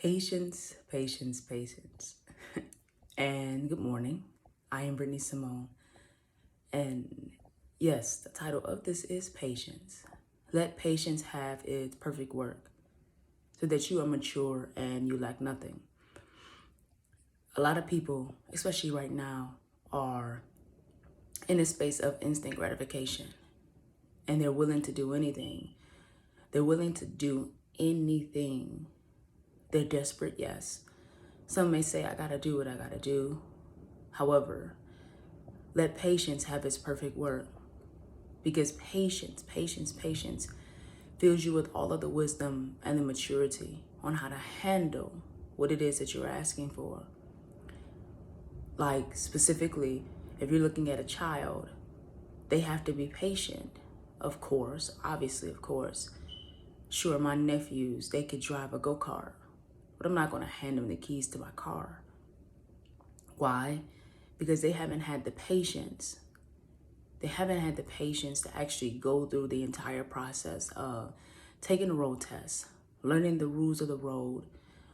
Patience, patience, patience. And good morning. I am Brittany Simone. And yes, the title of this is Patience. Let patience have its perfect work so that you are mature and you lack nothing. A lot of people, especially right now, are in a space of instant gratification and they're willing to do anything. They're willing to do anything. They're desperate, yes. Some may say, I gotta do what I gotta do. However, let patience have its perfect work, because patience fills you with all of the wisdom and the maturity on how to handle what it is that you're asking for. Like specifically, if you're looking at a child, they have to be patient, of course, obviously, of course. Sure, my nephews, they could drive a go-kart, but I'm not gonna hand them the keys to my car. Why? Because they haven't had the patience. They haven't had the patience to actually go through the entire process of taking a road test, learning the rules of the road,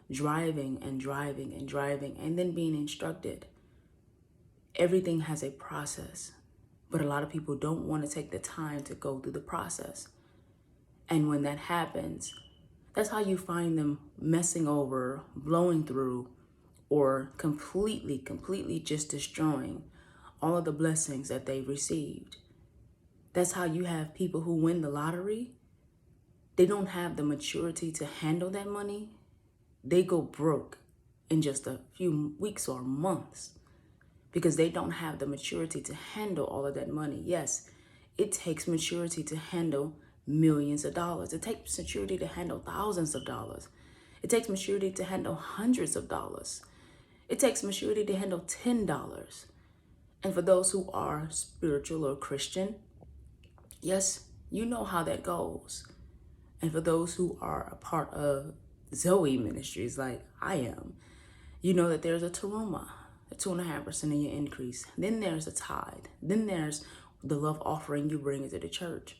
driving and driving and driving, and then being instructed. Everything has a process, but a lot of people don't want to take the time to go through the process. And when that happens, that's how you find them messing over, blowing through, or completely just destroying all of the blessings that they've received. That's how you have people who win the lottery. They don't have the maturity to handle that money. They go broke in just a few weeks or months because they don't have the maturity to handle all of that money. Yes, it takes maturity to handle millions of dollars. It takes maturity to handle thousands of dollars. It takes maturity to handle hundreds of dollars. It takes maturity to handle $10. And for those who are spiritual or Christian, yes, you know how that goes. And for those who are a part of Zoe Ministries, like I am, you know that there's a teruma, a 2.5% of your increase. Then there's a tithe. Then there's the love offering you bring into the church.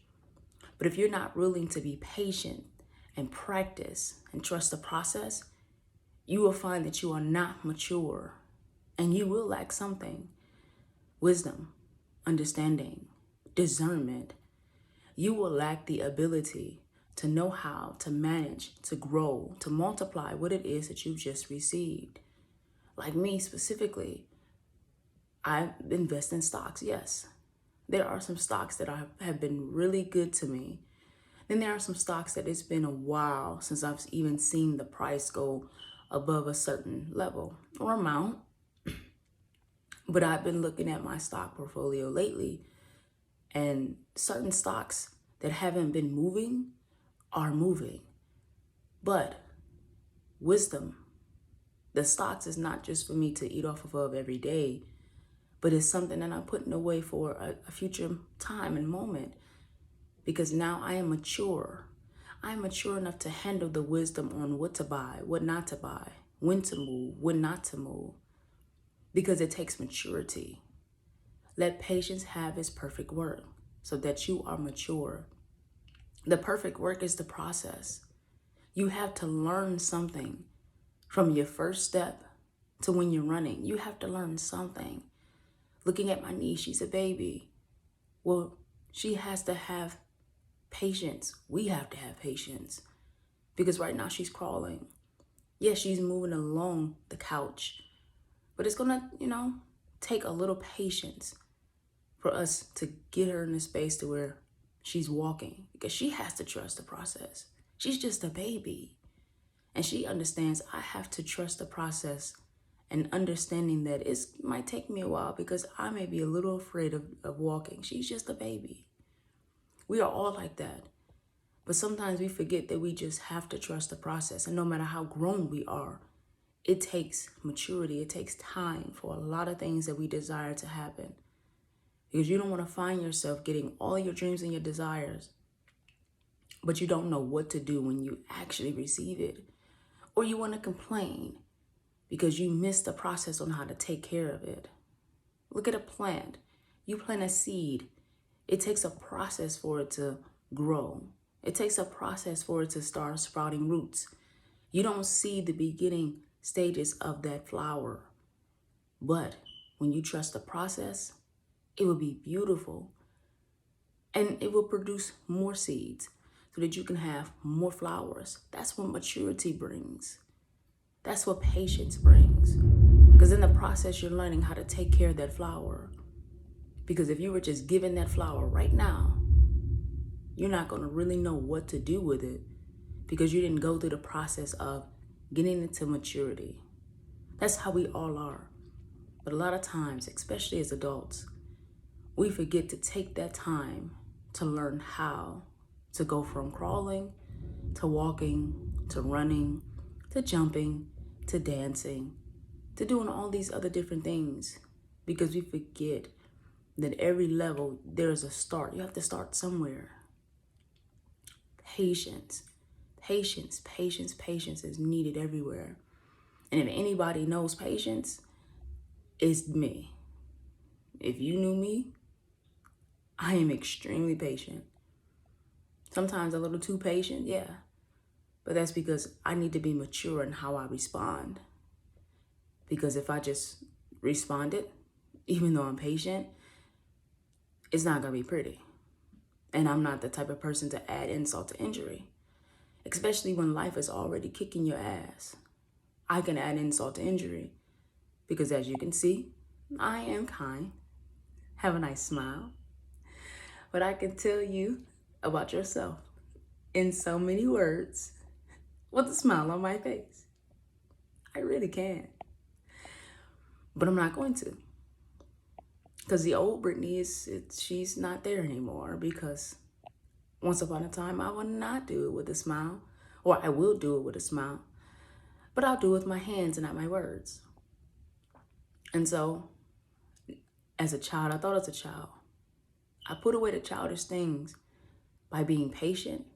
But if you're not willing to be patient and practice and trust the process, you will find that you are not mature and you will lack something. Wisdom, understanding, discernment. You will lack the ability to know how to manage, to grow, to multiply what it is that you've just received. Like me specifically, I invest in stocks, yes. There are some stocks that have been really good to me. Then there are some stocks that it's been a while since I've even seen the price go above a certain level or amount. But I've been looking at my stock portfolio lately, and certain stocks that haven't been moving are moving. But wisdom, the stocks is not just for me to eat off of every day, but it's something that I'm putting away for a future time and moment, because now I am mature. I'm mature enough to handle the wisdom on what to buy, what not to buy, when to move, when not to move, because it takes maturity. Let patience have its perfect work so that you are mature. The perfect work is the process. You have to learn something from your first step to when you're running. You have to learn something. Looking at my niece, she's a baby. Well, she has to have patience. We have to have patience because right now she's crawling. Yes, she's moving along the couch, but it's gonna, take a little patience for us to get her in a space to where she's walking, because she has to trust the process. She's just a baby. And she understands I have to trust the process, and understanding that it might take me a while because I may be a little afraid of walking. She's just a baby. We are all like that. But sometimes we forget that we just have to trust the process. And no matter how grown we are, it takes maturity. It takes time for a lot of things that we desire to happen. Because you don't want to find yourself getting all your dreams and your desires, but you don't know what to do when you actually receive it. Or you want to complain because you missed the process on how to take care of it. Look at a plant. You plant a seed. It takes a process for it to grow. It takes a process for it to start sprouting roots. You don't see the beginning stages of that flower. But when you trust the process, it will be beautiful. And it will produce more seeds so that you can have more flowers. That's what maturity brings. That's what patience brings. Because in the process, you're learning how to take care of that flower. Because if you were just given that flower right now, you're not going to really know what to do with it because you didn't go through the process of getting into maturity. That's how we all are. But a lot of times, especially as adults, we forget to take that time to learn how to go from crawling to walking to running to jumping to dancing to doing all these other different things, because we forget that every level there's a start. You have to start somewhere. Patience, patience, patience, patience is needed everywhere. And if anybody knows patience, it's me. If you knew me, I am extremely patient. Sometimes a little too patient, yeah. But that's because I need to be mature in how I respond. Because if I just responded, even though I'm patient, it's not going to be pretty. And I'm not the type of person to add insult to injury, especially when life is already kicking your ass. I can add insult to injury because, as you can see, I am kind, have a nice smile, but I can tell you about yourself in so many words with a smile on my face. I really can. But I'm not going to. Because the old Brittany, she's not there anymore, because once upon a time, I would not do it with a smile, or I will do it with a smile, but I'll do it with my hands and not my words. And so, as a child, I thought as a child, I put away the childish things by being patient,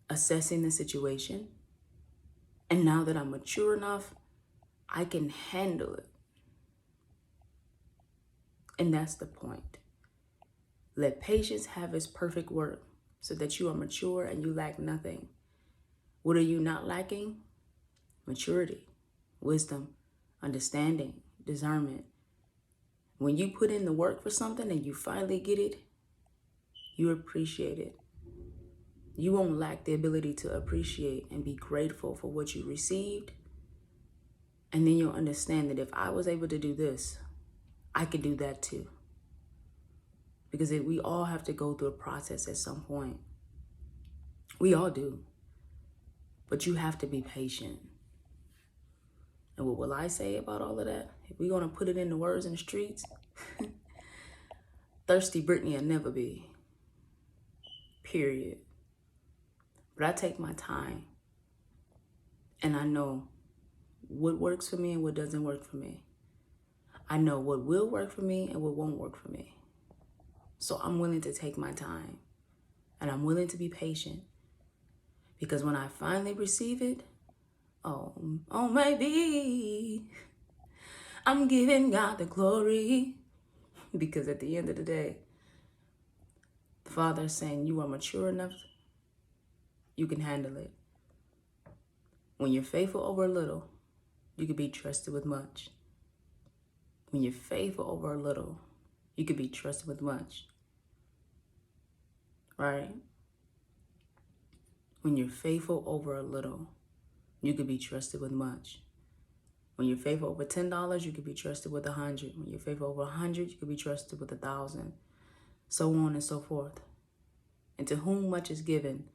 assessing the situation, and now that I'm mature enough, I can handle it. And that's the point. Let patience have its perfect work so that you are mature and you lack nothing. What are you not lacking? Maturity, wisdom, understanding, discernment. When you put in the work for something and you finally get it, you appreciate it. You won't lack the ability to appreciate and be grateful for what you received. And then you'll understand that if I was able to do this, I could do that too. Because we all have to go through a process at some point. We all do. But you have to be patient. And what will I say about all of that? If we're going to put it into words in the streets, thirsty Brittany will never be. Period. But I take my time. And I know what works for me and what doesn't work for me. I know what will work for me and what won't work for me. So I'm willing to take my time. And I'm willing to be patient. Because when I finally receive it, oh maybe I'm giving God the glory. Because at the end of the day, the Father is saying you are mature enough, you can handle it. When you're faithful over a little, you can be trusted with much. When you're faithful over a little, you can be trusted with much. Right? When you're faithful over a little, you can be trusted with much. When you're faithful over $10, you can be trusted with 100. When you're faithful over 100, you can be trusted with 1,000. So on and so forth. And to whom much is given,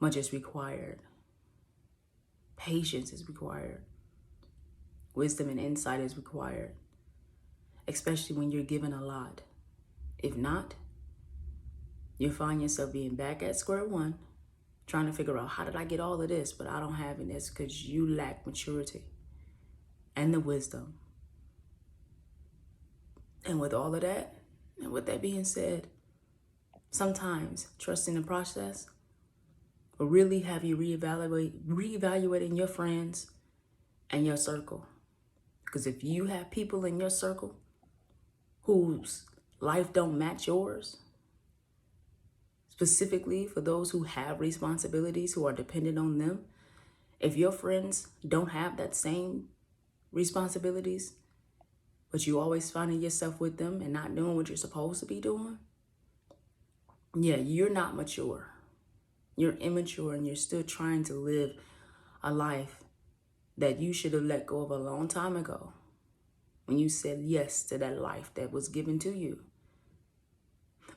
much is required. Patience is required. Wisdom and insight is required. Especially when you're given a lot. If not, you'll find yourself being back at square one, trying to figure out, how did I get all of this, but I don't have it. It's because you lack maturity and the wisdom. And with all of that, and with that being said, sometimes trusting the process will really have you reevaluating your friends and your circle. Because if you have people in your circle whose life don't match yours, specifically for those who have responsibilities, who are dependent on them, If your friends don't have that same responsibilities, but you always finding yourself with them and not doing what you're supposed to be doing, yeah, you're not mature. You're immature and you're still trying to live a life that you should have let go of a long time ago when you said yes to that life that was given to you.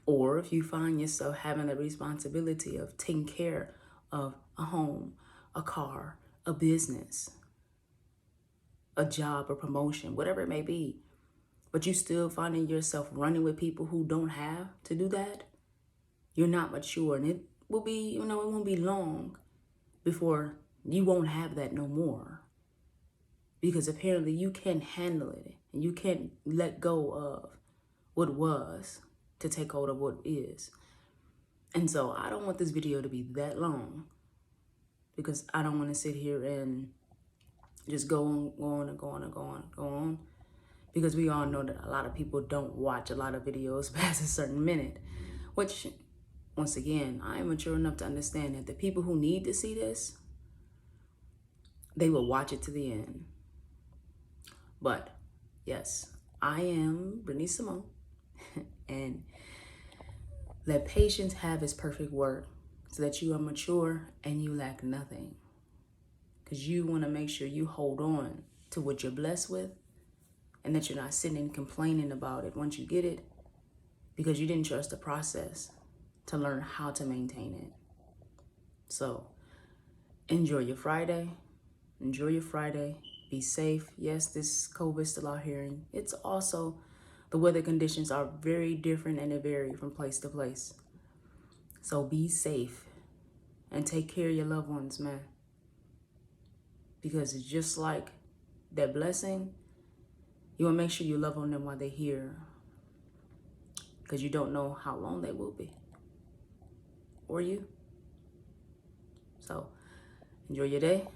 Or if you find yourself having the responsibility of taking care of a home, a car, a business, a job, a promotion, whatever it may be, but you still finding yourself running with people who don't have to do that, you're not mature. And it will be, it won't be long before you won't have that no more. Because apparently you can't handle it and you can't let go of what was to take hold of what is. And so I don't want this video to be that long because I don't want to sit here and just go on. Because we all know that a lot of people don't watch a lot of videos past a certain minute, which, once again, I am mature enough to understand that the people who need to see this, they will watch it to the end. But yes, I am Brittany Simone, and let patience have its perfect work so that you are mature and you lack nothing. Because you want to make sure you hold on to what you're blessed with and that you're not sitting and complaining about it once you get it because you didn't trust the process to learn how to maintain it. So enjoy your Friday. Enjoy your Friday. Be safe. Yes, this COVID is still out here. And it's also, the weather conditions are very different and they vary from place to place. So be safe and take care of your loved ones, man. Because it's just like that blessing, you want to make sure you love on them while they're here. Because you don't know how long they will be. Or you. So enjoy your day.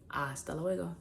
Hasta luego.